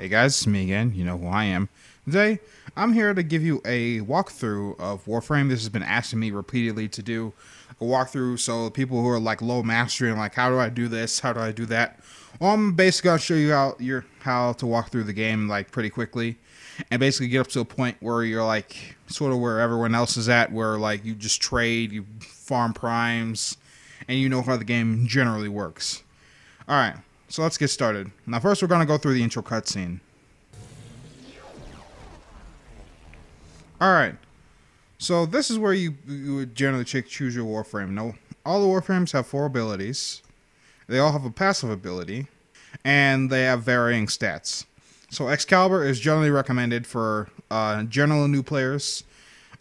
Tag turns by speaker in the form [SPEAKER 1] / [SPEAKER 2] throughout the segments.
[SPEAKER 1] Hey guys, it's me again. You know who I am. Today, I'm here to give you a walkthrough of Warframe. This has been asking me repeatedly to do a walkthrough, so people who are like low mastery and like, how do I do this? How do I do that? Well, I'm basically gonna show you how to walk through the game like pretty quickly, and basically get up to a point where you're like sort of where everyone else is at, where like you just trade, you farm primes, and you know how the game generally works. All right. So let's get started. Now first we're going to go through the intro cutscene. Alright, so this is where you would generally choose your Warframe. Now, all the Warframes have 4 abilities. They all have a passive ability, and they have varying stats. So Excalibur is generally recommended for general new players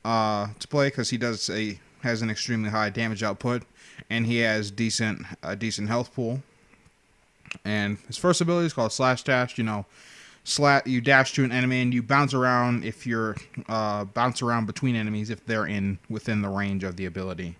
[SPEAKER 1] to play because he has an extremely high damage output, and he has a decent health pool. And his first ability is called Slash Dash. You know, you dash to an enemy and you bounce around if you're bounce around between enemies if they're within the range of the ability.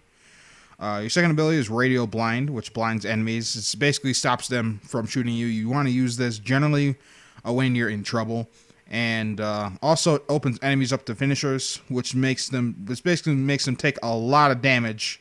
[SPEAKER 1] Your second ability is Radial Blind, which blinds enemies. It basically stops them from shooting you. You want to use this generally when you're in trouble, and also it opens enemies up to finishers, which basically makes them take a lot of damage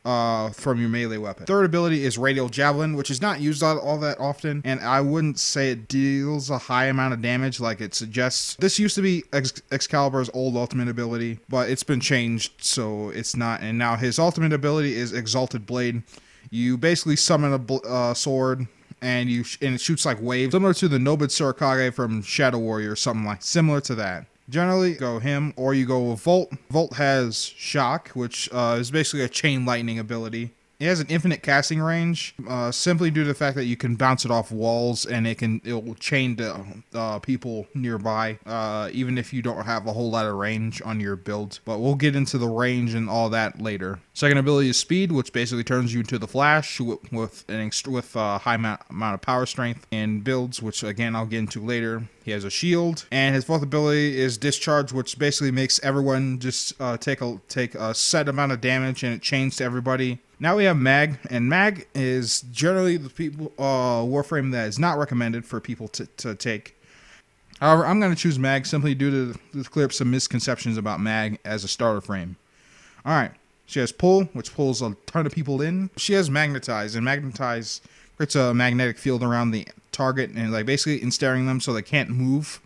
[SPEAKER 1] from your melee weapon. Third ability is Radial Javelin, which is not used all that often, and I wouldn't say it deals a high amount of damage like it suggests. This used to be Excalibur's old ultimate ability, but it's been changed, so it's not. And now his ultimate ability is Exalted Blade. You basically summon a sword, and it shoots like waves, similar to the Nobid Surakage from Shadow Warrior, something similar to that. Generally, go him, or you go with Volt. Volt has Shock, which is basically a chain lightning ability. It has an infinite casting range, simply due to the fact that you can bounce it off walls, and it will chain to people nearby, even if you don't have a whole lot of range on your build. But we'll get into the range and all that later. Second ability is Speed, which basically turns you into the Flash with a high amount of power strength and builds, which again I'll get into later. He has a shield, and his fourth ability is Discharge, which basically makes everyone just take a set amount of damage, and it chains to everybody. Now we have Mag, and Mag is generally the Warframe that is not recommended for people to take. However, I'm going to choose Mag simply due to clear up some misconceptions about Mag as a starter frame. Alright, she has Pull, which pulls a ton of people in. She has Magnetize, and Magnetize creates a magnetic field around the target and like basically ensnaring them so they can't move.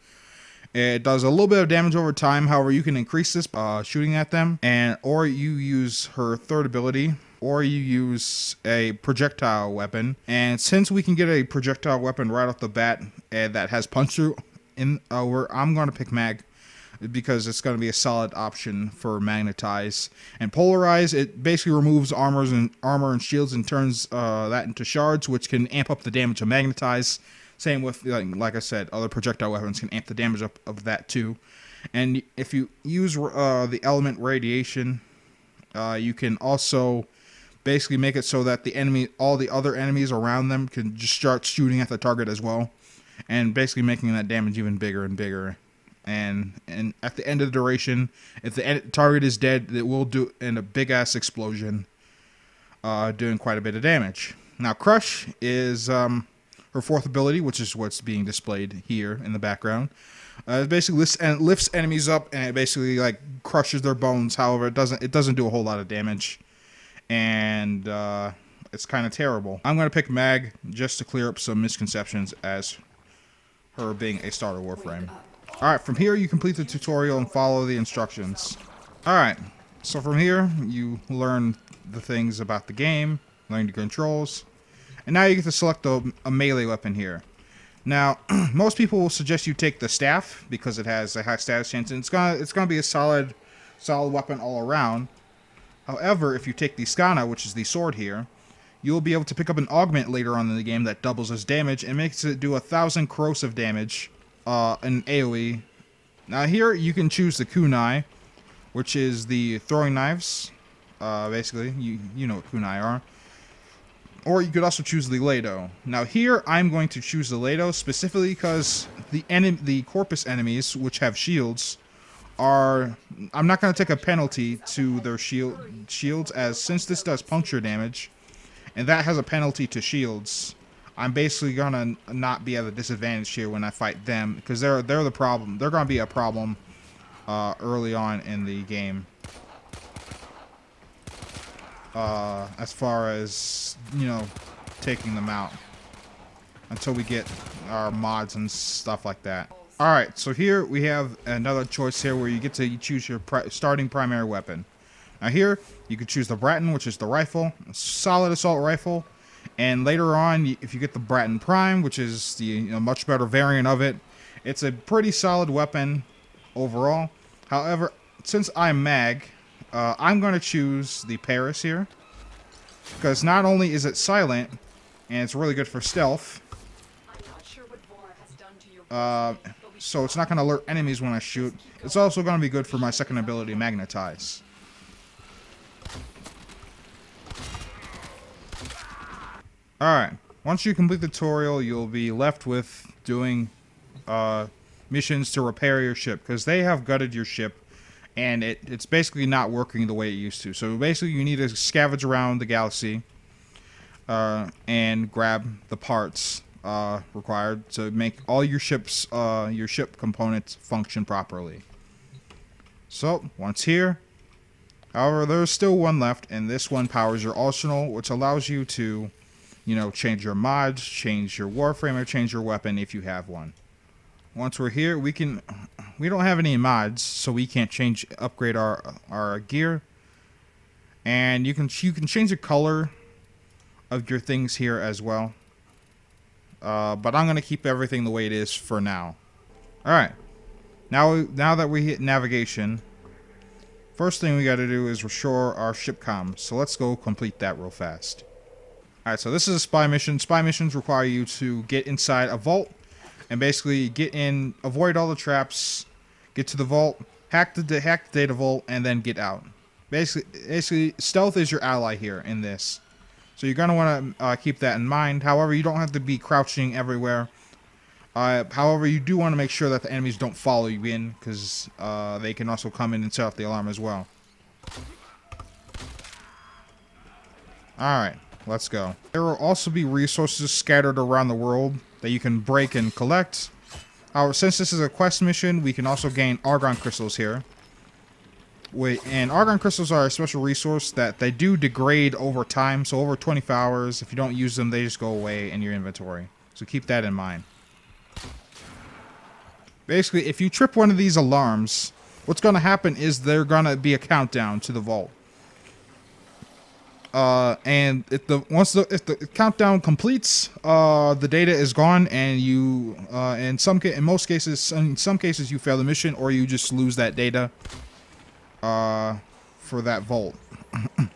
[SPEAKER 1] It does a little bit of damage over time. However, you can increase this shooting at them, or you use her third ability, or you use a projectile weapon. And since we can get a projectile weapon right off the bat that has punch through, I'm going to pick Mag because it's going to be a solid option for Magnetize. And Polarize, it basically removes armor and shields and turns that into shards, which can amp up the damage of Magnetize. Same with, like I said, other projectile weapons can amp the damage up of that too. And if you use the element Radiation, you can also basically make it so that all the other enemies around them can just start shooting at the target as well, and basically making that damage even bigger and bigger. And at the end of the duration, if the target is dead, it will do in a big ass explosion, doing quite a bit of damage. Now Crush is her fourth ability, which is what's being displayed here in the background. It basically lifts enemies up, and it basically like crushes their bones. However, it doesn't do a whole lot of damage, and it's kind of terrible. I'm going to pick Mag just to clear up some misconceptions as her being a starter Warframe. Alright, from here you complete the tutorial and follow the instructions. Alright, so from here you learn the things about the game, learn the controls, and now you get to select a melee weapon here. Now, most people will suggest you take the Staff because it has a high status chance, and it's gonna be a solid weapon all around. However, if you take the Skana, which is the sword here, you'll be able to pick up an augment later on in the game that doubles its damage and makes it do 1,000 corrosive damage in AoE. Now here you can choose the kunai, which is the throwing knives. Basically, you know what kunai are. Or you could also choose the Lado. Now here I'm going to choose the Lado specifically because the Corpus enemies, which have shields, I'm not going to take a penalty to their shields, as since this does puncture damage, and that has a penalty to shields, I'm basically gonna not be at a disadvantage here when I fight them, because they're the problem. They're gonna be a problem early on in the game. As far as, you know, taking them out until we get our mods and stuff like that. Alright, so here we have another choice here where you get to choose your starting primary weapon. Now here, you can choose the Bratton, which is the rifle, a solid assault rifle, and later on, if you get the Bratton Prime, which is the much better variant of it, it's a pretty solid weapon overall. However, since I'm mag, I'm going to choose the Paris here, because not only is it silent, and it's really good for stealth, so it's not going to alert enemies when I shoot. It's also going to be good for my second ability, Magnetize. Alright, once you complete the tutorial, you'll be left with doing missions to repair your ship, because they have gutted your ship, and it's basically not working the way it used to. So basically you need to scavenge around the galaxy and grab the parts required to make all your ship components function properly. So once here, however, there's still one left, and this one powers your arsenal, which allows you to, change your mods, change your Warframe, or change your weapon if you have one. Once we're here, we don't have any mods, so we can't upgrade our gear. And you can change the color of your things here as well. But I'm gonna keep everything the way it is for now. Alright. Now that we hit navigation, first thing we gotta do is restore our ship comms. So let's go complete that real fast. Alright, so this is a spy mission. Spy missions require you to get inside a vault and basically get in, avoid all the traps, get to the vault, hack the data vault, and then get out. Basically, stealth is your ally here in this. So you're going to want to keep that in mind. However, you don't have to be crouching everywhere. However, you do want to make sure that the enemies don't follow you in, because they can also come in and set off the alarm as well. Alright, let's go. There will also be resources scattered around the world that you can break and collect. However, since this is a quest mission, we can also gain Argon Crystals here. And Argon Crystals are a special resource that they do degrade over time. So over 24 hours, if you don't use them, they just go away in your inventory. So keep that in mind. Basically, if you trip one of these alarms, what's going to happen is there's going to be a countdown to the vault. And if the countdown completes, the data is gone, and you in some cases you fail the mission, or you just lose that data for that vault. And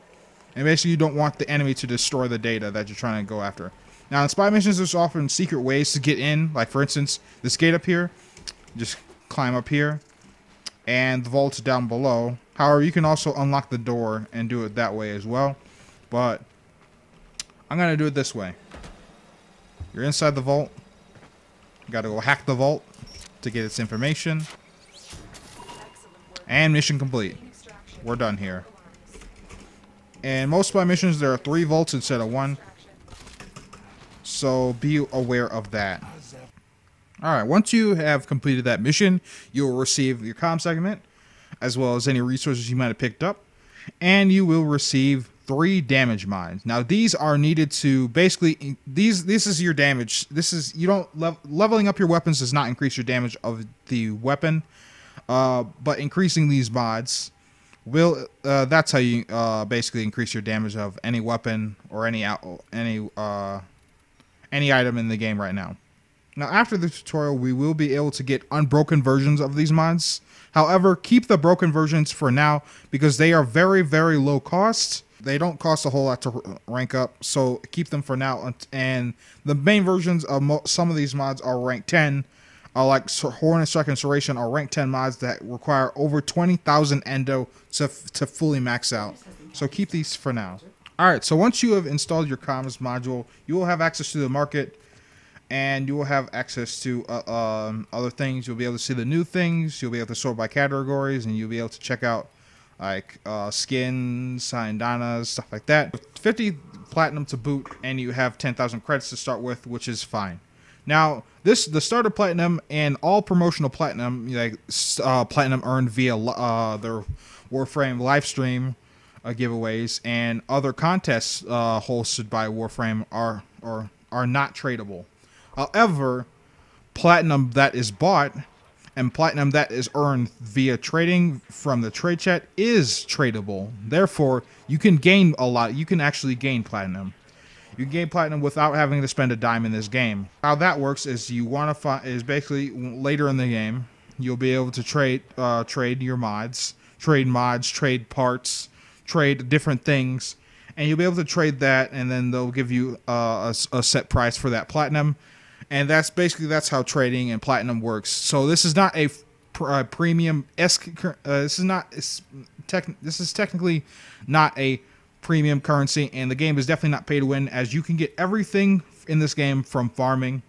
[SPEAKER 1] basically you don't want the enemy to destroy the data that you're trying to go after. Now in spy missions, there's often secret ways to get in, like for instance this gate up here. Just climb up here, and the vault's down below. However, you can also unlock the door and do it that way as well. But I'm going to do it this way. You're inside the vault. You got to go hack the vault to get its information. And mission complete. We're done here. And most spy missions, there are 3 vaults instead of 1. So be aware of that. Alright, once you have completed that mission, you'll receive your comm segment, as well as any resources you might have picked up. And you will receive 3 damage mines. Now these are needed to basically this is your damage. This is leveling up your weapons does not increase your damage of the weapon, but increasing these mods will that's how you basically increase your damage of any weapon or any item in the game right now. Now after the tutorial, we will be able to get unbroken versions of these mods. However, keep the broken versions for now because they are very, very low cost. They don't cost a whole lot to rank up, so keep them for now. And the main versions of some of these mods are rank 10, like Hornet Strike and Serration are rank 10 mods that require over 20,000 endo to fully max out. So keep these for now. Alright, so once you have installed your comms module, you will have access to the market. And you will have access to other things. You'll be able to see the new things. You'll be able to sort by categories, and you'll be able to check out like skins, bandanas, stuff like that. 50 platinum to boot, and you have 10,000 credits to start with, which is fine. Now, the starter platinum and all promotional platinum, like platinum earned via their Warframe live stream giveaways and other contests hosted by Warframe are not tradable. However, platinum that is bought and platinum that is earned via trading from the trade chat is tradable. Therefore, you can gain a lot. You can actually gain platinum. You can gain platinum without having to spend a dime in this game. How that works is basically later in the game, you'll be able to trade your mods, trade parts, trade different things, and you'll be able to trade that, and then they'll give you a set price for that platinum. And that's how trading and platinum works. So this is not a premium. This is technically not a premium currency, and the game is definitely not pay to win, as you can get everything in this game from farming,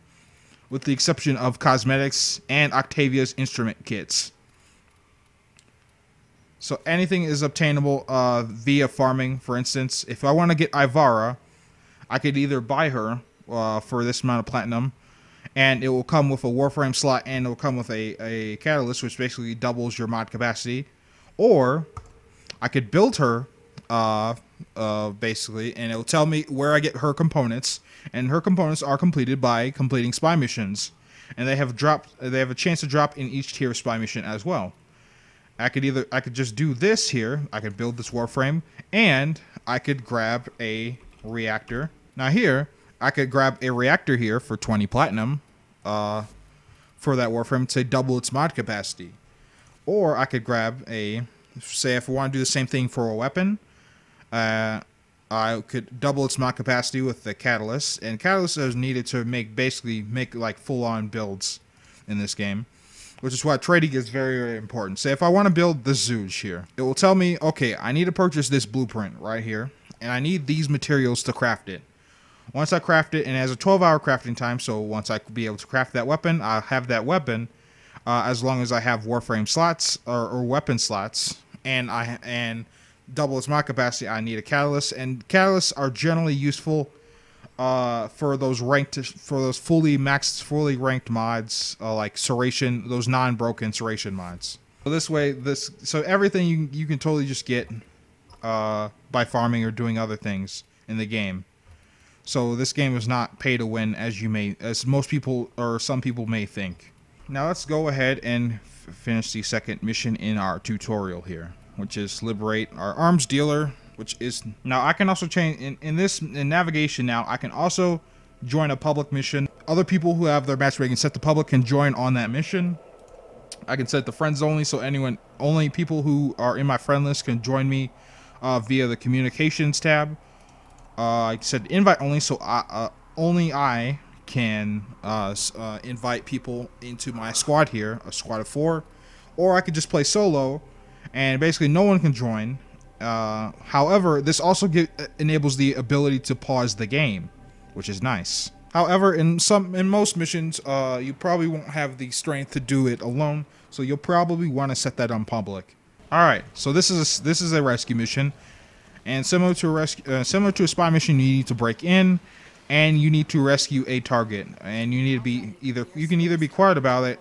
[SPEAKER 1] with the exception of cosmetics and Octavia's instrument kits. So anything is obtainable via farming. For instance, if I want to get Ivara, I could either buy her for this amount of platinum, and it will come with a Warframe slot, and it will come with a catalyst, which basically doubles your mod capacity. Or I could build her, basically, and it will tell me where I get her components, and her components are completed by completing spy missions, and they have a chance to drop in each tier spy mission as well. I could just do this here. I could build this Warframe, and I could grab a reactor. Now here, I could grab a reactor here for 20 platinum for that Warframe to double its mod capacity. Or I could grab say if I want to do the same thing for a weapon, I could double its mod capacity with the catalyst. And catalyst is needed to make like full-on builds in this game, which is why trading is very, very important. Say if I want to build the Zooge here, it will tell me, okay, I need to purchase this blueprint right here, and I need these materials to craft it. Once I craft it, and it has a 12-hour crafting time, so once I be able to craft that weapon, I'll have that weapon as long as I have Warframe slots or weapon slots, and double its mod capacity. I need a catalyst, and catalysts are generally useful for those fully ranked mods like Serration, those non-broken Serration mods. So this way, so everything you can totally just get by farming or doing other things in the game. So this game is not pay to win as most people or some people may think. Now let's go ahead and finish the second mission in our tutorial here, which is liberate our arms dealer. Which is now I can also change in navigation. Now I can also join a public mission. Other people who have their matchmaking set to public can join on that mission. I can set the friends only, so only people who are in my friend list can join me via the communications tab. I said invite only, so only I can invite people into my squad here, a squad of 4, or I could just play solo, and basically no one can join. However, this also enables the ability to pause the game, which is nice. However, in most missions, you probably won't have the strength to do it alone, so you'll probably want to set that on public. All right, so this is a rescue mission, and similar to a spy mission, you need to break in, and you need to rescue a target, and you can either be quiet about it.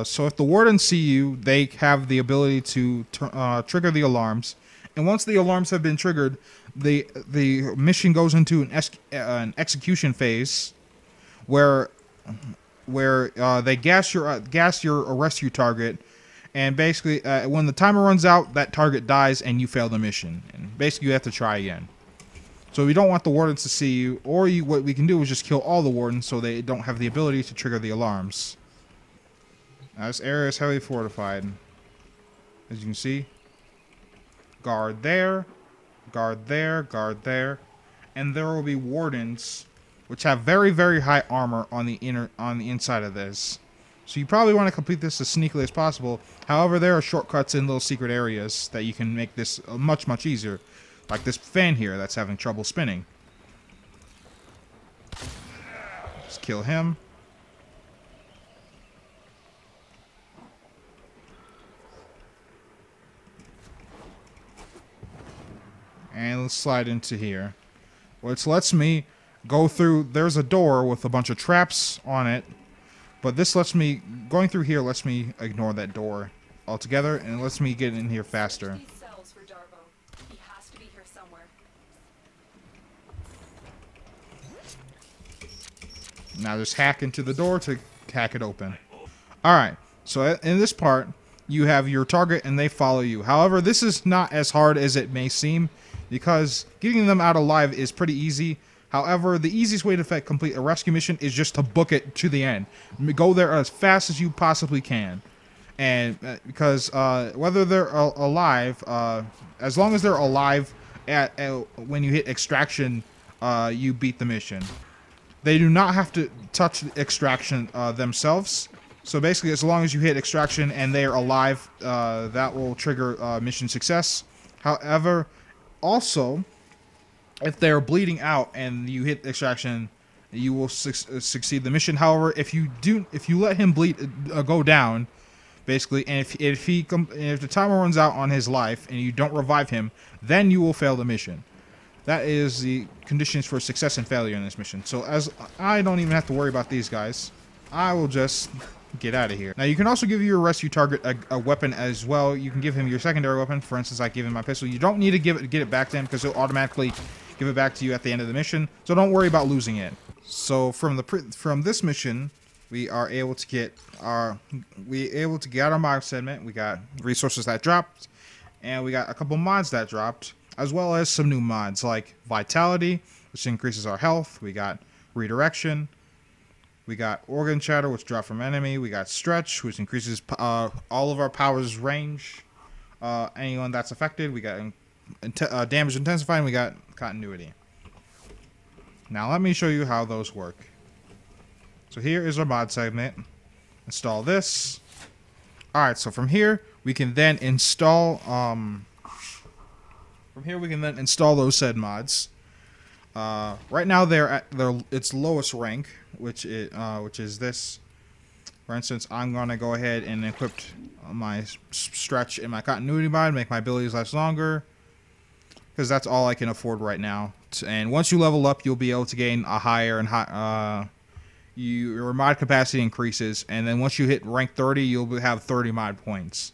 [SPEAKER 1] So if the wardens see you, they have the ability to trigger the alarms. And once the alarms have been triggered, the mission goes into an execution phase, where they gas your rescue target, and basically when the timer runs out, that target dies and you fail the mission. And basically you have to try again. So we don't want the wardens to see you, or what we can do is just kill all the wardens so they don't have the ability to trigger the alarms. Now this area is heavily fortified, as you can see. Guard there, guard there, guard there, and there will be wardens, which have very, very high armor on the inside of this. So you probably want to complete this as sneakily as possible. However, there are shortcuts in little secret areas that you can make this much, much easier, like this fan here that's having trouble spinning. Just kill him. And let's slide into here. Which lets me go through. There's a door with a bunch of traps on it. But this lets me, going through here lets me ignore that door altogether. And it lets me get in here faster. Now just hack into the door to hack it open. Alright, so in this part, you have your target and they follow you. However, this is not as hard as it may seem, because getting them out alive is pretty easy. However, the easiest way to complete a rescue mission is just to book it to the end. Go there as fast as you possibly can. And because whether they're alive, as long as they're alive when you hit extraction, you beat the mission. They do not have to touch extraction themselves. So basically, as long as you hit extraction and they are alive, that will trigger mission success. However, also, if they're bleeding out and you hit extraction, you will succeed the mission. However, if you let him go down, basically, and if the timer runs out on his life and you don't revive him, then you will fail the mission. That is the conditions for success and failure in this mission. So as I don't even have to worry about these guys, I will just get out of here. Now you can also give your rescue target a weapon as well. You can give him your secondary weapon. For instance, I give him my pistol. You don't need to get it back to him because he'll automatically give it back to you at the end of the mission. So don't worry about losing it. So from this mission, we are able to get our mod segment. We got resources that dropped, and we got a couple mods that dropped, as well as some new mods like Vitality, which increases our health. We got Redirection. We got Organ Chatter, which dropped from enemy. We got Stretch, which increases all of our powers range. Anyone that's affected. We got Damage Intensifying. We got Continuity. Now let me show you how those work. So here is our mod segment. Install this. Alright, so from here we can then install those said mods. Right now they're at its lowest rank, which is this. For instance, I'm gonna go ahead and equip my Stretch and my Continuity mod, make my abilities last longer, because that's all I can afford right now. And once you level up, you'll be able to gain a higher and your mod capacity increases, and then once you hit rank 30, you'll have 30 mod points.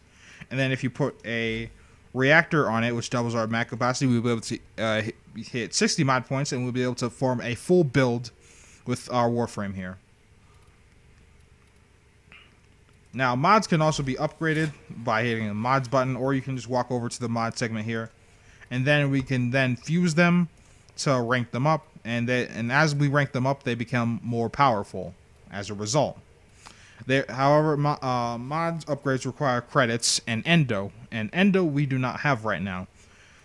[SPEAKER 1] And then if you put a reactor on it, which doubles our mod capacity, we'll be able to hit 60 mod points, and we'll be able to form a full build with our Warframe here. Now, mods can also be upgraded by hitting the mods button, or you can just walk over to the mod segment here, and then we can then fuse them to rank them up, and as we rank them up, they become more powerful as a result. However, mods upgrades require credits and endo we do not have right now.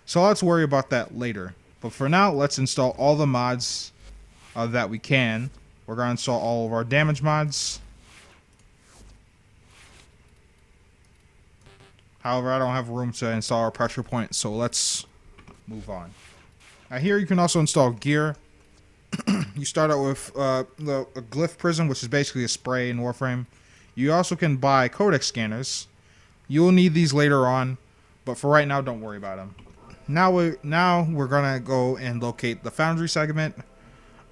[SPEAKER 1] So let's worry about that later. But for now, let's install all the mods that we can. We're going to install all of our damage mods. However, I don't have room to install our pressure point, so let's move on. Now here you can also install gear. You start out with a glyph prism, which is basically a spray in Warframe. You also can buy codex scanners. You'll need these later on, but for right now, don't worry about them. Now we're gonna go and locate the Foundry segment,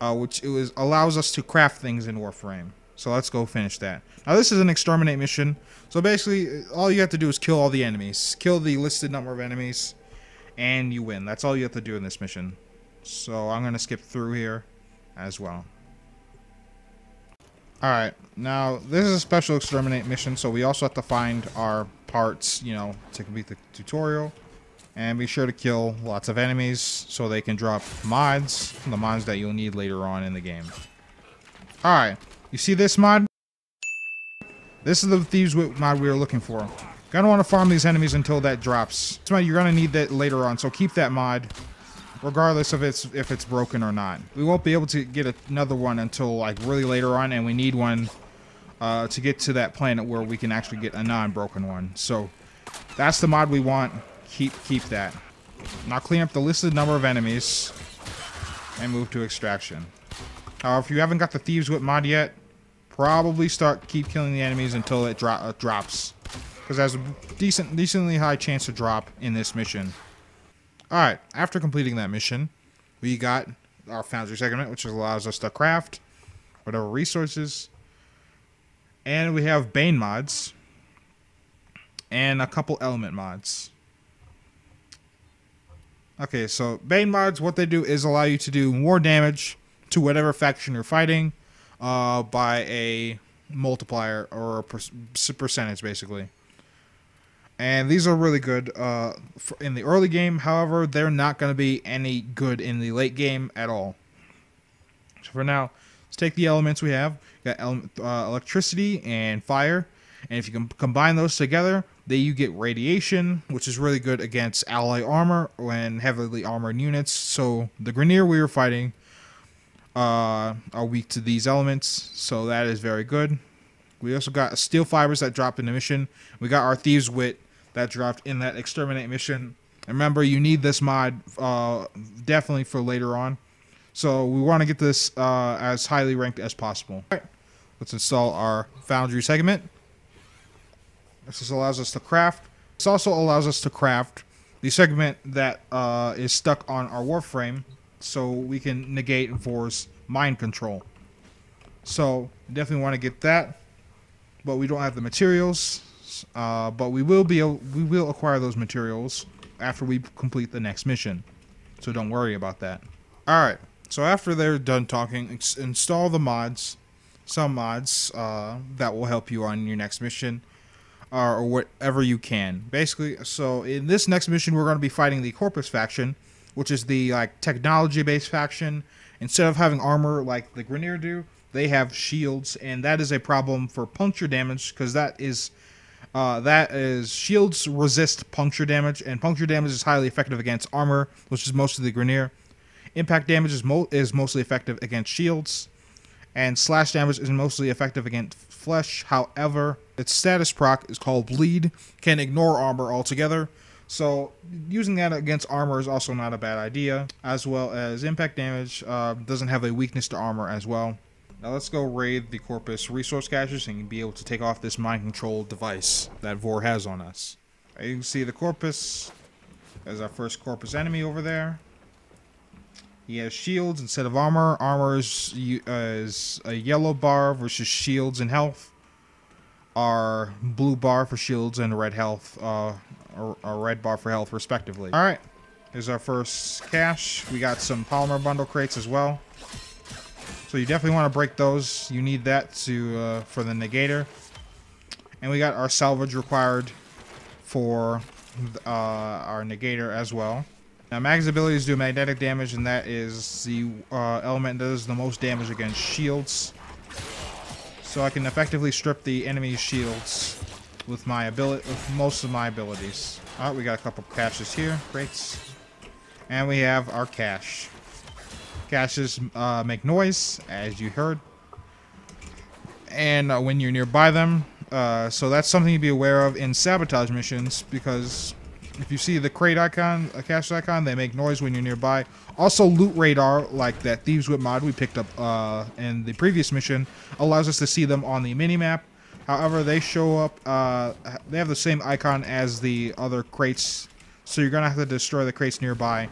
[SPEAKER 1] which allows us to craft things in Warframe. So let's go finish that. Now this is an exterminate mission. So basically, all you have to do is kill all the enemies. Kill the listed number of enemies, and you win. That's all you have to do in this mission. So I'm gonna skip through here as well. Alright, now this is a special exterminate mission, so we also have to find our parts, to complete the tutorial. And be sure to kill lots of enemies so they can drop mods, the mods that you'll need later on in the game. Alright, you see this mod? This is the Thieves' Wit mod we were looking for. Gonna want to farm these enemies until that drops. This mod, you're gonna need that later on, so keep that mod, regardless of if it's broken or not. We won't be able to get another one until like really later on, and we need one to get to that planet where we can actually get a non-broken one. So that's the mod we want. Keep that. Now clean up the listed number of enemies and move to extraction. However, if you haven't got the Thieves' Wit mod yet, probably keep killing the enemies until it drops, because there's a decently high chance to drop in this mission. Alright, after completing that mission, we got our Foundry segment, which allows us to craft whatever resources. And we have Bane mods. And a couple element mods. Okay, so Bane mods, what they do is allow you to do more damage to whatever faction you're fighting by a multiplier or a percentage, basically. And these are really good in the early game. However, they're not going to be any good in the late game at all. So for now, let's take the elements we have. We got electricity and fire. And if you can combine those together, then you get radiation, which is really good against ally armor when heavily armored units. So the Grineer we were fighting are weak to these elements. So that is very good. We also got steel fibers that dropped in the mission. We got our Thieves' Wit that dropped in that exterminate mission. And remember, you need this mod definitely for later on. So we want to get this as highly ranked as possible. All right, let's install our Foundry segment. This allows us to craft. This also allows us to craft the segment that is stuck on our Warframe, so we can negate Vor's mind control. So definitely want to get that, but we don't have the materials. But we will acquire those materials after we complete the next mission. So don't worry about that. All right. So after they're done talking, install the mods, some mods that will help you on your next mission. Or whatever you can. Basically, so in this next mission, we're going to be fighting the Corpus faction, which is the technology-based faction. Instead of having armor like the Grineer do, they have shields, and that is a problem for puncture damage because that is shields resist puncture damage, and puncture damage is highly effective against armor, which is mostly the Grineer. Impact damage is mostly effective against shields, and slash damage is mostly effective against flesh. However, its status proc is called Bleed, can ignore armor altogether. So using that against armor is also not a bad idea, as well as impact damage doesn't have a weakness to armor as well. Now let's go raid the Corpus resource caches and be able to take off this mind control device that Vor has on us. You can see the Corpus as our first Corpus enemy over there. He has shields instead of armor. Armor is a yellow bar versus shields and health. Our blue bar for shields and red health, or a red bar for health, respectively. All right, here's our first cache. We got some polymer bundle crates as well. So you definitely want to break those. You need that to for the negator. And we got our salvage required for our negator as well. Now, Mag's abilities do magnetic damage, and that is the element that does the most damage against shields. So I can effectively strip the enemy's shields with most of my abilities. Alright, we got a couple caches here, crates. And we have our cache. Caches make noise, as you heard. And when you're nearby them, so that's something to be aware of in sabotage missions, because if you see the crate icon, a cache icon, they make noise when you're nearby. Also, loot radar, like that Thieves' Wit mod we picked up in the previous mission, allows us to see them on the minimap. However, they show up, they have the same icon as the other crates, so you're going to have to destroy the crates nearby,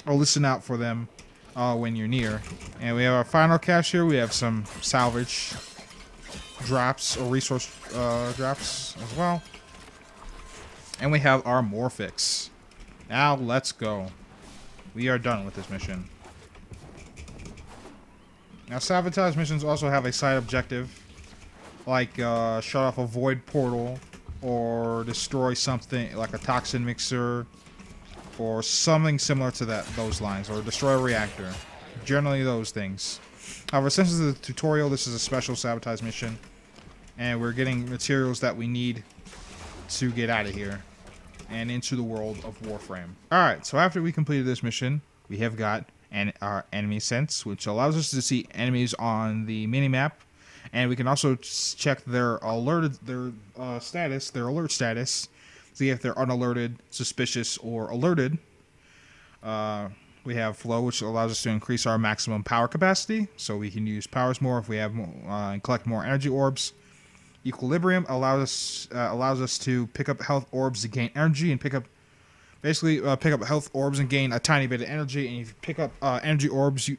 [SPEAKER 1] or listen out for them when you're near. And we have our final cache here. We have some salvage drops, or resource drops as well. And we have our Morphix. Now let's go. We are done with this mission. Now sabotage missions also have a side objective, like shut off a void portal, or destroy something like a toxin mixer, or something similar to those lines, or destroy a reactor. Generally those things. However, since this is a tutorial, this is a special sabotage mission, and we're getting materials that we need to get out of here and into the world of Warframe. Alright, so after we completed this mission, we have got our enemy sense, which allows us to see enemies on the minimap, and we can also check their alert status, see if they're unalerted, suspicious, or alerted. We have flow, which allows us to increase our maximum power capacity, so we can use powers more if we have more, and collect more energy orbs. Equilibrium allows us to pick up health orbs to gain energy and pick up Basically, pick up health orbs and gain a tiny bit of energy. And if you pick up energy orbs, you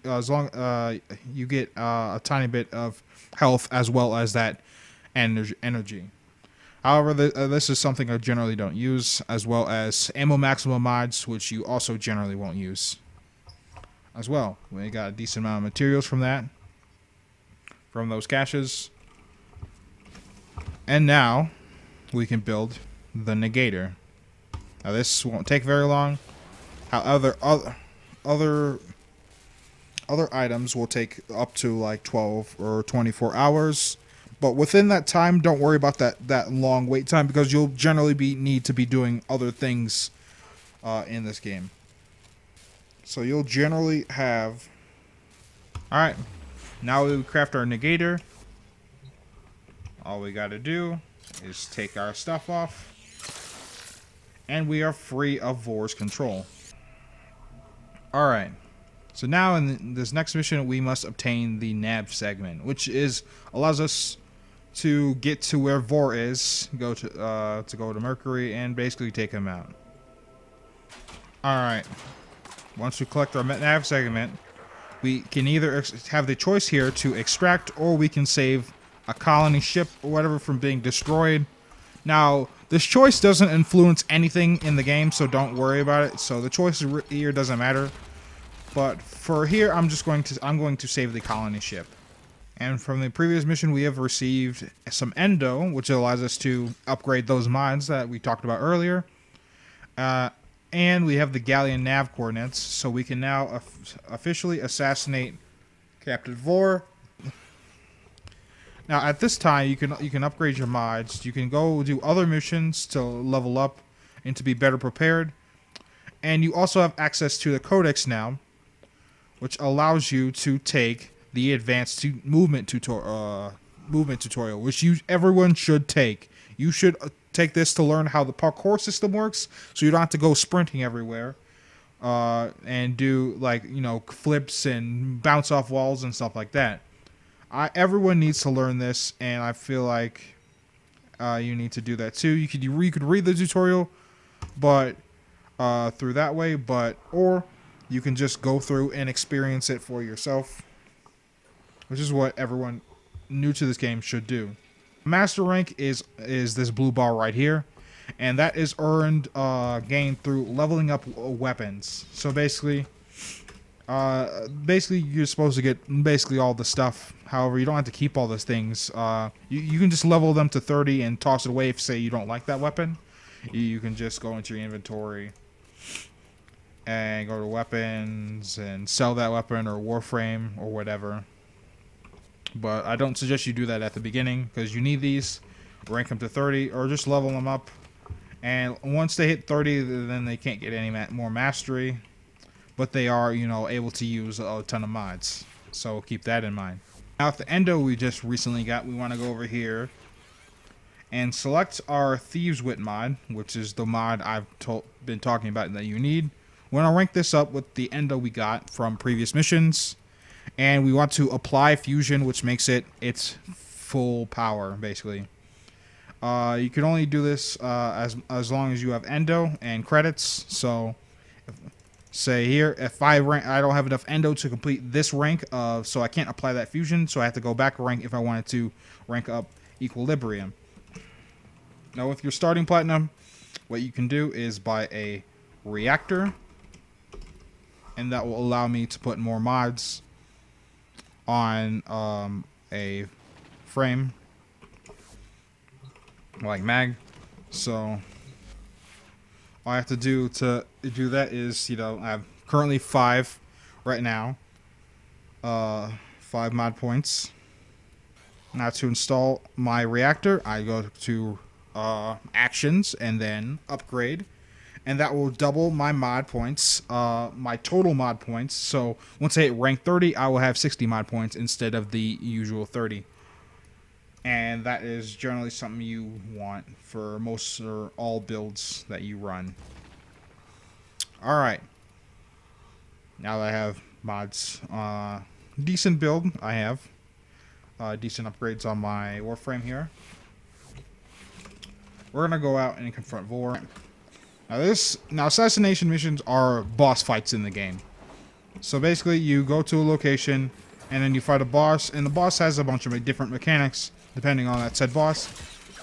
[SPEAKER 1] get a tiny bit of health as well as that energy. However, this is something I generally don't use, as well as ammo maximum mods, which you also generally won't use as well. We got a decent amount of materials from those caches. And now we can build the negator. Now this won't take very long. However, other items will take up to like 12 or 24 hours. But within that time, don't worry about that long wait time, because you'll generally need to be doing other things in this game. So you'll generally have... Alright, now we craft our negator. All we gotta do is take our stuff off. And we are free of Vor's control. Alright. So now in this next mission, we must obtain the nav segment, which allows us to get to where Vor is, go to Mercury, and basically take him out. Alright. Once we collect our nav segment, we can either have the choice here to extract, or we can save a colony ship or whatever from being destroyed. Now, this choice doesn't influence anything in the game, so don't worry about it. So the choice here doesn't matter. But for here, I'm going to save the colony ship. And from the previous mission, we have received some endo, which allows us to upgrade those mods that we talked about earlier. And we have the Galleon nav coordinates, so we can now officially assassinate Captain Vor. Now, at this time, you can upgrade your mods. You can go do other missions to level up and to be better prepared. And you also have access to the Codex now, which allows you to take the advanced movement tutorial, which everyone should take. You should take this to learn how the parkour system works, so you don't have to go sprinting everywhere and do flips and bounce off walls and stuff like that. Everyone needs to learn this, and I feel like you need to do that too. You could read the tutorial, but through that way, or you can just go through and experience it for yourself, which is what everyone new to this game should do. Master rank is this blue bar right here, and that is gained through leveling up weapons. So basically you're supposed to get basically all the stuff. However, you don't have to keep all those things. You can just level them to 30 and toss it away if, say, you don't like that weapon. You can just go into your inventory and go to weapons and sell that weapon, or Warframe or whatever. But I don't suggest you do that at the beginning, because you need these. Rank them to 30, or just level them up. And once they hit 30, then they can't get any more mastery. But they are, able to use a ton of mods. So keep that in mind. Now, at the endo we just recently got, we want to go over here and select our Thieves Wit mod, which is the mod I've been talking about that you need. We're going to rank this up with the endo we got from previous missions. And we want to apply fusion, which makes it its full power, basically. You can only do this as long as you have endo and credits. So, say here, if I don't have enough endo to complete this rank, so I can't apply that fusion. So I have to go back a rank if I wanted to rank up equilibrium. Now, with your starting platinum, what you can do is buy a reactor, and that will allow me to put more mods on a frame like mag. So all I have to do that is, I have currently 5 right now, 5 mod points. Now, to install my reactor, I go to actions and then upgrade, and that will double my mod points, my total mod points. So once I hit rank 30, I will have 60 mod points instead of the usual 30. And that is generally something you want for most or all builds that you run. Alright. Now that I have mods, decent build I have. Decent upgrades on my Warframe here. We're going to go out and confront Vor. Now assassination missions are boss fights in the game. So basically, you go to a location, and then you fight a boss, and the boss has a bunch of different mechanics depending on that said boss.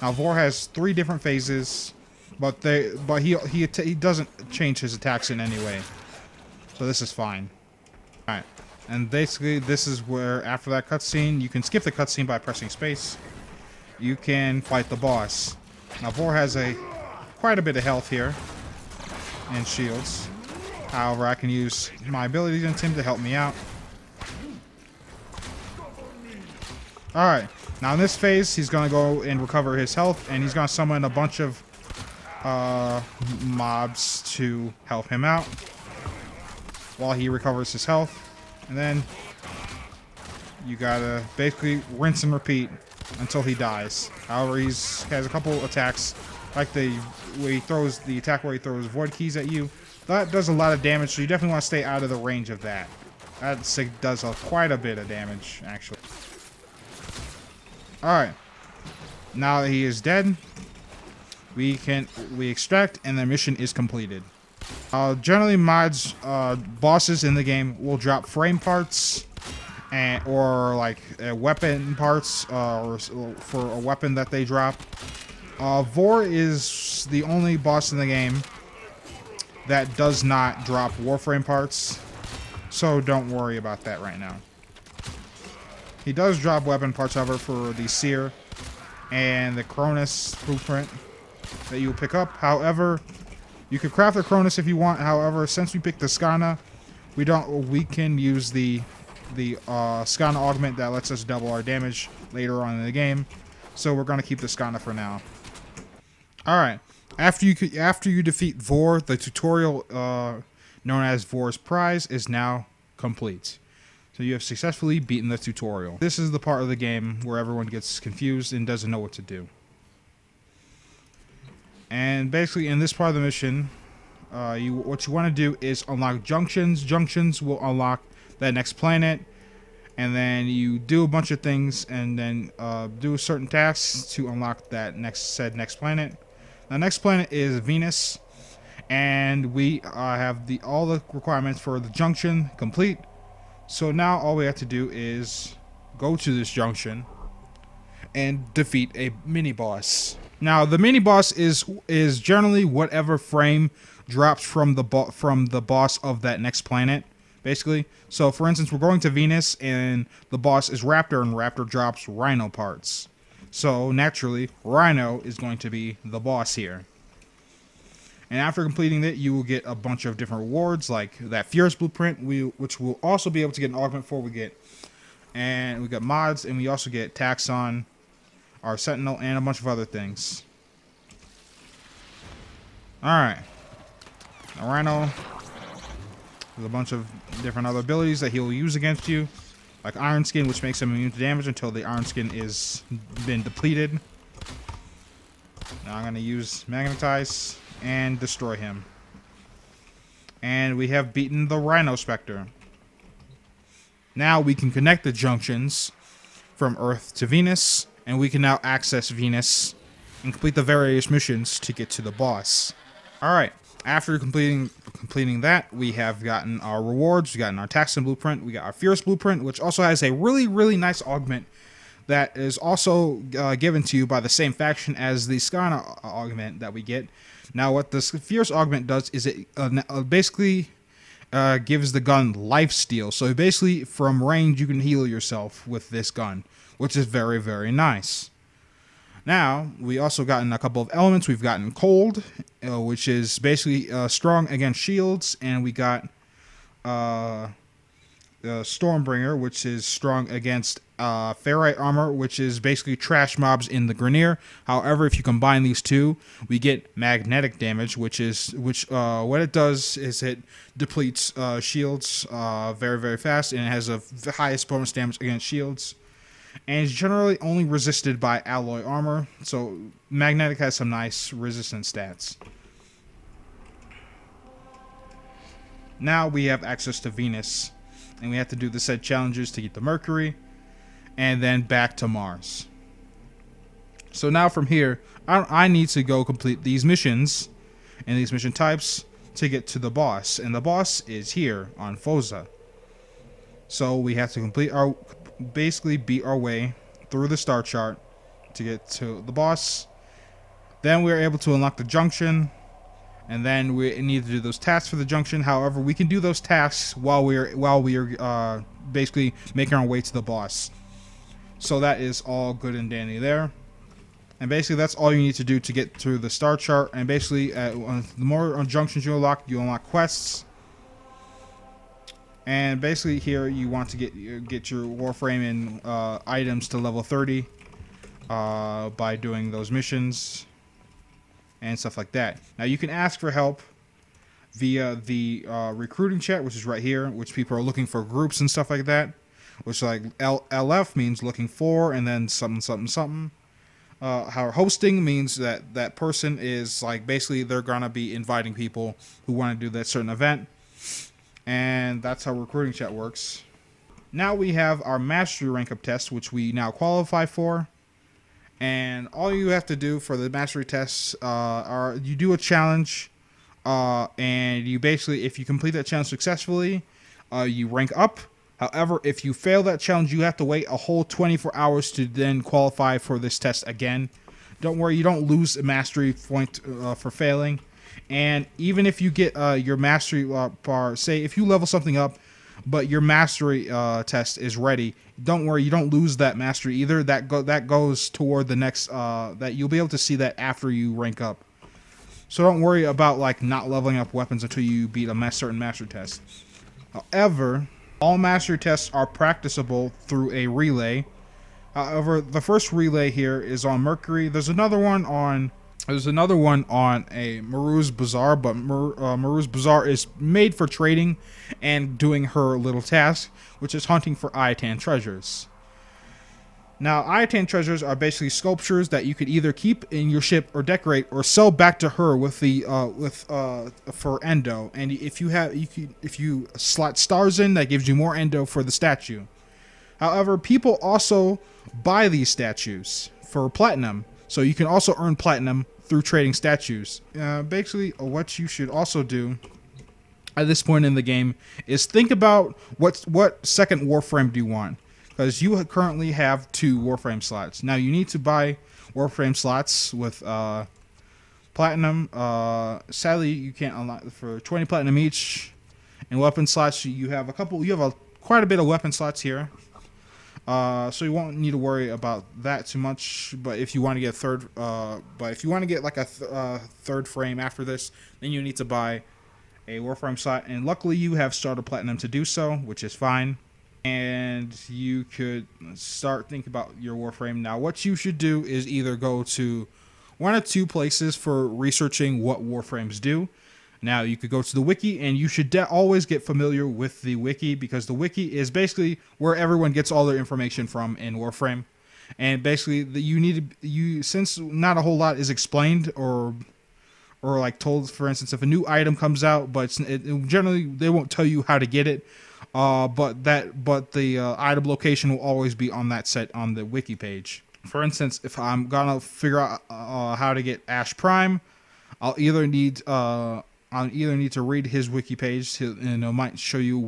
[SPEAKER 1] Now Vor has 3 different phases, but he doesn't change his attacks in any way. So this is fine. All right, and basically this is where after that cutscene, you can skip the cutscene by pressing space. You can fight the boss. Now Vor has quite a bit of health here and shields. However, I can use my abilities against him to help me out. Alright, now in this phase, he's going to go and recover his health, and he's going to summon a bunch of mobs to help him out while he recovers his health. And then you gotta basically rinse and repeat until he dies. However, he has a couple attacks, like the attack where he throws void keys at you. That does a lot of damage, so you definitely want to stay out of the range of that. That does quite a bit of damage, actually. Alright. Now that he is dead, we extract, and the mission is completed. Generally, bosses in the game will drop frame parts, or like weapon parts, or for a weapon that they drop. Vor is the only boss in the game that does not drop Warframe parts, so don't worry about that right now. He does drop weapon parts, however, for the Seer and the Cronus blueprint that you will pick up. However, you can craft the Cronus if you want. However, since we picked the Skana, we can use the Skana augment that lets us double our damage later on in the game. So we're going to keep the Skana for now. Alright, after you defeat Vor, the tutorial known as Vor's Prize is now complete. So you have successfully beaten the tutorial. This is the part of the game where everyone gets confused and doesn't know what to do. And basically in this part of the mission, what you want to do is unlock junctions. Junctions will unlock that next planet. And then you do a bunch of things and then do certain tasks to unlock that next planet. The next planet is Venus, and we have all the requirements for the junction complete. So now all we have to do is go to this junction and defeat a mini-boss. Now the mini-boss is generally whatever frame drops from the boss of that next planet, basically. So for instance, we're going to Venus and the boss is Raptor, and Raptor drops Rhino parts. So naturally, Rhino is going to be the boss here. And after completing that, you will get a bunch of different rewards, like that Fierce Blueprint, which we'll also be able to get an augment for. We get mods, and we also get Taxon, our Sentinel, and a bunch of other things. Alright. Now Rhino has a bunch of different other abilities that he'll use against you, like Iron Skin, which makes him immune to damage until the Iron Skin is been depleted. Now I'm going to use Magnetize and destroy him. And we have beaten the Rhino Spectre. Now we can connect the junctions from Earth to Venus, and we can now access Venus and complete the various missions to get to the boss. Alright, after completing that, we have gotten our rewards. We've gotten our Taxon Blueprint. We got our Fierce Blueprint, which also has a really, really nice augment that is also given to you by the same faction as the Skana augment that we get. Now, what the Fierce augment does is it basically gives the gun lifesteal. So basically, from range, you can heal yourself with this gun, which is very, very nice. Now, we also gotten a couple of elements. We've gotten Cold, which is basically strong against shields, and we got Stormbringer, which is strong against Ferrite armor, which is basically trash mobs in the Grenier. However, if you combine these two, we get magnetic damage, what it does is it depletes shields very, very fast, and it has the highest bonus damage against shields. And it's generally only resisted by alloy armor, so magnetic has some nice resistance stats. Now we have access to Venus, and we have to do the said challenges to get the Mercury, and then back to Mars. So now from here, I need to go complete these missions in these mission types to get to the boss, and the boss is here on Foza. So we have to basically beat our way through the star chart to get to the boss. Then we're able to unlock the junction, and then we need to do those tasks for the junction. However, we can do those tasks while we are basically making our way to the boss. So that is all good and dandy there. And basically that's all you need to do to get through the star chart. And basically the more junctions you unlock quests. And basically here you want to get your Warframe and items to level 30 by doing those missions and stuff like that. Now you can ask for help via the recruiting chat, which is right here, which people are looking for groups and stuff like that, which like LF means looking for, and then something something something. How hosting means that that person is like basically they're gonna be inviting people who want to do that certain event, and that's how recruiting chat works. Now we have our mastery rank up test, which we now qualify for. And all you have to do for the mastery tests are you do a challenge, and you basically, if you complete that challenge successfully, you rank up. However, if you fail that challenge, you have to wait a whole 24 hours to then qualify for this test again. Don't worry, you don't lose a mastery point for failing. And even if you get your mastery bar, say if you level something up, but your mastery test is ready, don't worry, you don't lose that mastery either. That goes toward the next, that you'll be able to see that after you rank up. So don't worry about like not leveling up weapons until you beat a certain mastery test. However, all mastery tests are practicable through a relay. However, the first relay here is on Mercury. There's another one on a Maru's Bazaar, but Maru's Bazaar is made for trading and doing her little task, which is hunting for Iatan treasures. Now, Iatan treasures are basically sculptures that you could either keep in your ship or decorate, or sell back to her with the for endo. And if you slot stars in, that gives you more endo for the statue. However, people also buy these statues for platinum, so you can also earn platinum through trading statues. Basically, what you should also do at this point in the game is think about what second Warframe do you want. Because you currently have 2 Warframe slots. Now you need to buy Warframe slots with platinum. Sadly, you can't unlock for 20 platinum each. And weapon slots, you have quite a bit of weapon slots here. So you won't need to worry about that too much. But if you want to get like a third frame after this, then you need to buy a Warframe slot. And luckily, you have starter platinum to do so, which is fine. And you could start thinking about your Warframe. Now, what you should do is either go to one of 2 places for researching what Warframes do. Now, you could go to the wiki, and you should always get familiar with the wiki, because the wiki is basically where everyone gets all their information from in Warframe. And basically, since not a whole lot is explained or like told. For instance, if a new item comes out, but generally they won't tell you how to get it. But the item location will always be on that set on the wiki page. For instance, if I'm gonna figure out how to get Ash Prime, I'll either need to read his wiki page, and it might show you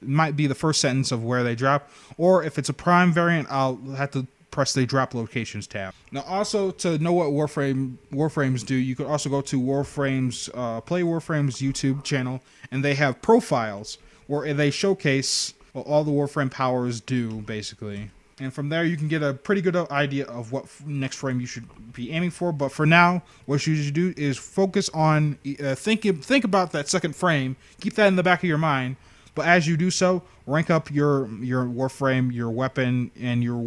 [SPEAKER 1] might be the first sentence of where they drop, or if it's a Prime variant, I'll have to press the drop locations tab. Now, also to know what Warframes do, you could also go to Play Warframe's YouTube channel, and they have profiles where they showcase what all the Warframe powers do, basically. And from there, you can get a pretty good idea of what next frame you should be aiming for. But for now, what you should do is focus on, think about that second frame. Keep that in the back of your mind. But as you do so, rank up your Warframe, your weapon, and your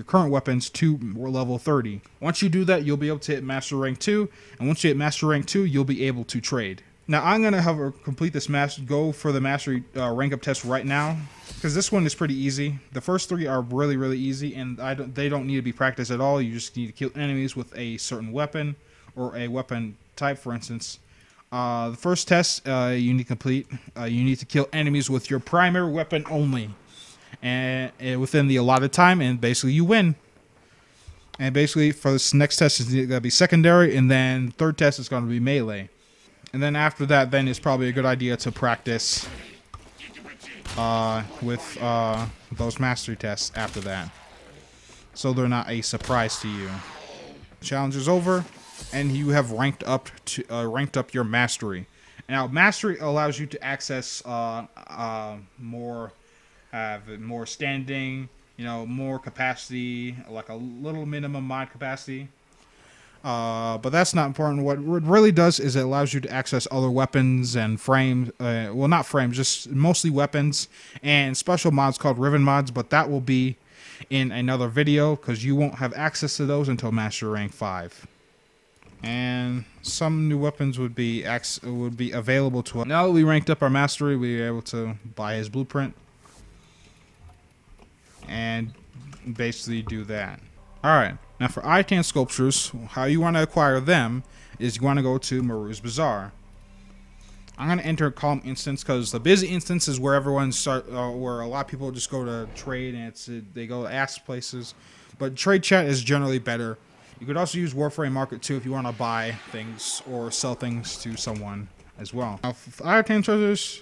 [SPEAKER 1] current weapons to level 30. Once you do that, you'll be able to hit Master Rank 2. And once you hit Master Rank 2, you'll be able to trade. Now, I'm going to complete this go for the mastery rank up test right now, because this one is pretty easy. The first 3 are really, really easy, and they don't need to be practiced at all. You just need to kill enemies with a certain weapon or a weapon type, for instance. The first test you need to complete, you need to kill enemies with your primary weapon only, and within the allotted time, and basically you win. And basically for this next test, it's going to be secondary, and then third test is going to be melee. And then after that, then it's probably a good idea to practice with those mastery tests after that, so they're not a surprise to you. Challenge is over, and you have ranked up your mastery. Now, mastery allows you to access more standing, more capacity, like a little minimum mod capacity. But that's not important. What it really does is it allows you to access other weapons and frames. Well, not frames, just mostly weapons and special mods called Riven mods. But that will be in another video because you won't have access to those until Master Rank 5. And some new weapons would be available to us. Now that we ranked up our mastery, we were able to buy his blueprint and basically do that. Alright, now for Itan sculptures, how you want to acquire them is you want to go to Maru's Bazaar. I'm going to enter a calm instance because the busy instance is where everyone where a lot of people just go to trade and they go to ask places. But trade chat is generally better. You could also use Warframe Market too if you want to buy things or sell things to someone as well. Now for Itan treasures,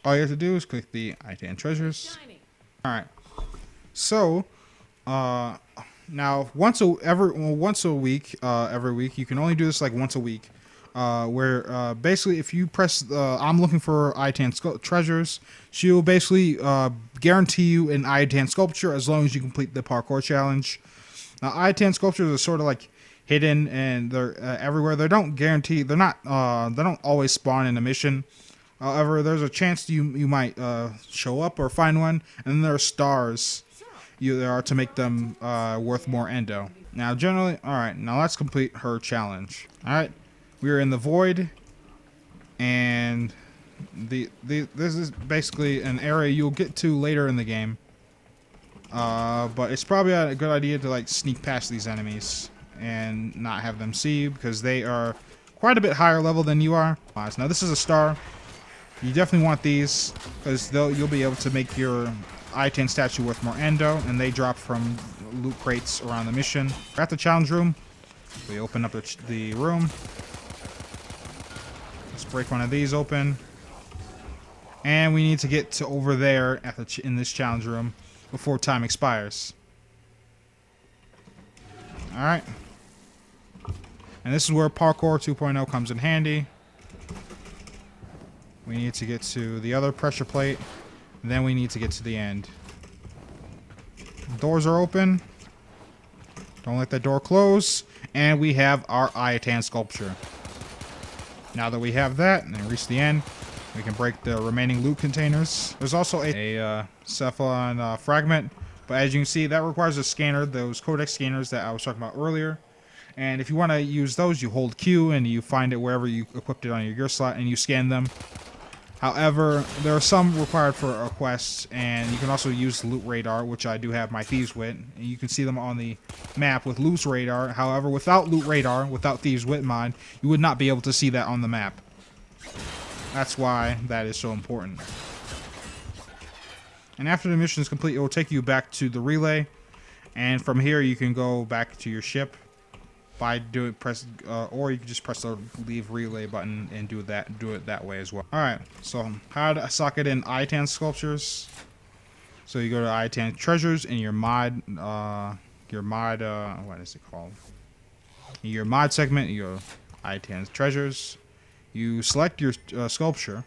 [SPEAKER 1] all you have to do is click the Itan treasures. Alright, so now, once a week, every week, you can only do this like once a week, where basically if you press I'm looking for Itan treasures, she will basically guarantee you an Itan sculpture as long as you complete the parkour challenge. Now, Itan sculptures are sort of like hidden and they're everywhere. They don't always spawn in a mission. However, there's a chance you might show up or find one, and then there are stars there are to make them worth more endo. Now, generally, alright, now let's complete her challenge. Alright, we are in the void, and this is basically an area you'll get to later in the game. But it's probably a good idea to like sneak past these enemies and not have them see you because they are quite a bit higher level than you are. Now, this is a star. You definitely want these because you'll be able to make your Itan statue worth more endo, and they drop from loot crates around the mission. We're at the challenge room. We open up the room. Let's break one of these open. And we need to get to over there in this challenge room before time expires. Alright. And this is where Parkour 2.0 comes in handy. We need to get to the other pressure plate. Then we need to get to the end. Doors are open. Don't let that door close. And we have our Itan sculpture. Now that we have that and reach the end, we can break the remaining loot containers. There's also a cephalon fragment. But as you can see, that requires a scanner, those codex scanners that I was talking about earlier. And if you want to use those, you hold Q and you find it wherever you equipped it on your gear slot and you scan them. However, there are some required for a quest, and you can also use Loot Radar, which I do have my Thieves Wit. And you can see them on the map with Loot Radar. However, without Loot Radar, without Thieves Wit mod, you would not be able to see that on the map. That's why that is so important. And after the mission is complete, it will take you back to the relay, and from here you can go back to your ship by or you can just press the leave relay button and do it that way as well. Alright, so how to socket in Itan sculptures. So you go to Itan treasures and your mod what is it called? Your mod segment, your Itan treasures. You select your sculpture,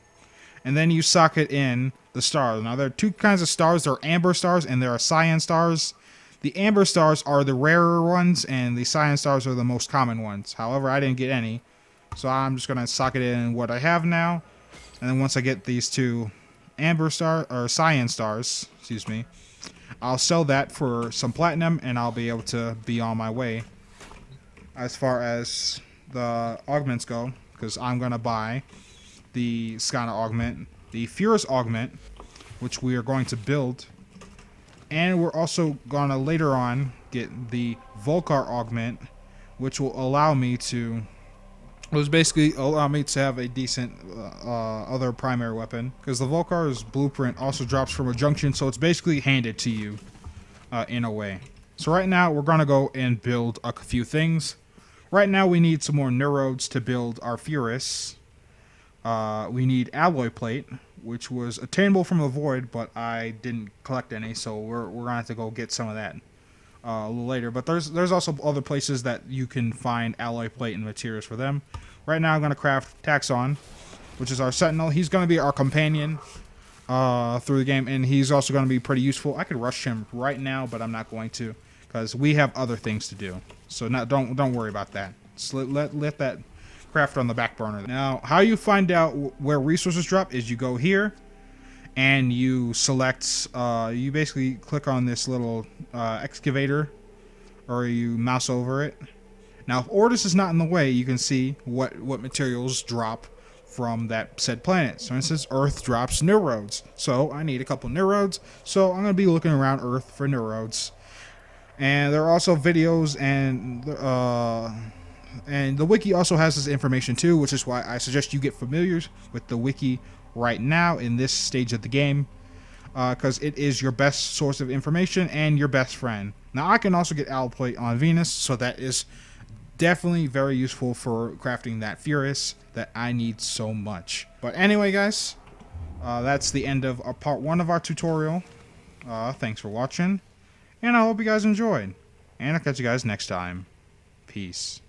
[SPEAKER 1] and then you socket in the stars. Now there are two kinds of stars. There are amber stars and there are cyan stars. The amber stars are the rarer ones, and the cyan stars are the most common ones. However, I didn't get any, so I'm just going to socket in what I have now. And then once I get these two cyan stars, excuse me, I'll sell that for some platinum, and I'll be able to be on my way as far as the augments go, because I'm going to buy the Skana augment, the Furious augment, which we are going to build. And we're also going to later on get the Volcar augment, which will allow me to... It was basically allow me to have a decent other primary weapon. Because the Volcar's blueprint also drops from a junction, so it's basically handed to you in a way. So right now, we're going to go and build a few things. Right now, we need some more neurodes to build our Furious. We need alloy plate, which was attainable from the void, but I didn't collect any, so we're gonna have to go get some of that a little later. But there's also other places that you can find alloy plate and materials for them. Right now I'm gonna craft Taxon, which is our sentinel. He's gonna be our companion through the game, and he's also gonna be pretty useful. I could rush him right now, but I'm not going to, because we have other things to do. So don't worry about that. Just let that craft on the back burner. Now, how you find out where resources drop is you go here and you select, you basically click on this little excavator, or you mouse over it. Now, if Ordis is not in the way, you can see what materials drop from that said planet. So, for instance, Earth drops neurodes. So, I need a couple neurodes. So, I'm going to be looking around Earth for neurodes. And there are also videos, and the wiki also has this information too, which is why I suggest you get familiar with the wiki right now in this stage of the game, because it is your best source of information and your best friend. Now, I can also get alloy plate on Venus, so that is definitely very useful for crafting that Furious that I need so much. But anyway, guys, that's the end of part 1 of our tutorial. Thanks for watching, and I hope you guys enjoyed, and I'll catch you guys next time. Peace.